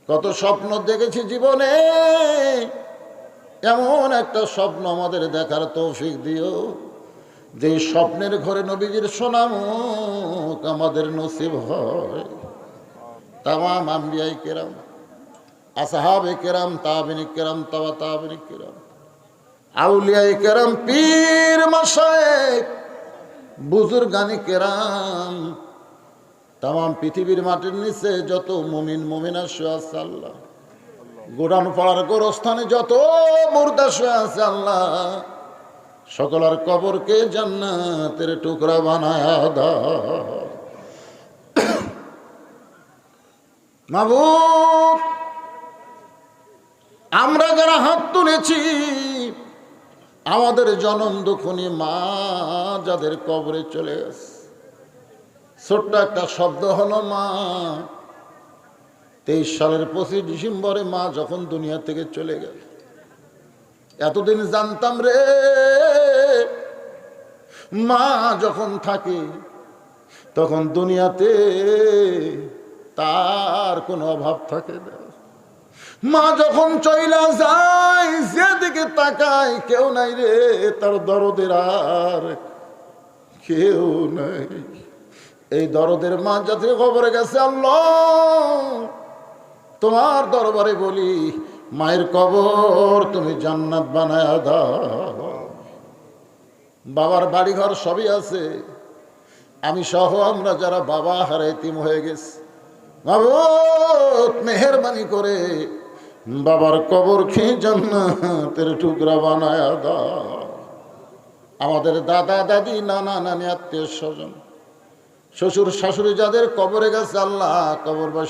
কত স্বপ্ন দেখেছি জীবনে, এমন একটা স্বপ্ন আমাদের দেখার তৌফিক দিও যে স্বপ্নের ঘরে নবীজির সুনামুখ আমাদের নসিব হয়। তামাম আম্বিয়ায়ে কেরাম, আসহাবে কেরাম, তাবিঈনে কেরাম, তাবা তাবিঈনে কেরাম, আউলিয়ায়ে কেরাম, পীর মাশায়েখ, বুজুর্গানে কেরাম, তামাম পৃথিবীর মাটির নিচে যত মুমিন মুমিনা শুয়ে আছে আল্লাহ, গোডাউন পাড়ার গোরস্থানে যত মুর্দা শুয়ে আছে আল্লাহ, সকলের কবরকে জান্নাতের টুকরা বানায়া দাও। মাবুদ, আমরা যারা হাত তুলেছি, আমাদের জনম দুঃখনী মা যাদের কবরে চলে গেছে, ছোট্ট একটা শব্দ হলো মা। 23 সালের 25 ডিসেম্বরে মা যখন দুনিয়া থেকে চলে গেল, এতদিন জানতাম রে মা যখন থাকে তখন দুনিয়াতে তার কোনো অভাব থাকে না। মা যখন চইলা যায়, যেদিকে তাকায় কেউ নাই রে, তার দরদের আর কেউ নাই। এই দরদের মা যাতে খবরে গেছে, আল্লাহ তোমার দরবারে বলি মায়ের কবর তুমি জান্নাত বানায়া দাও। বাবার বাড়িঘর সবই আছে, আমি সহ আমরা যারা বাবা হারা এতিম হয়ে গেছি, মাবুদ মেহেরবানি করে বাবার কবর খেয়ে জান্নাতের টুকরা বানায়া দাও। আমাদের দাদা দাদি নানা নানি আত্মীয় স্বজন শ্বশুর শাশুড়ি যাদের কবরে গেছে, আল্লাহ কবরবাসী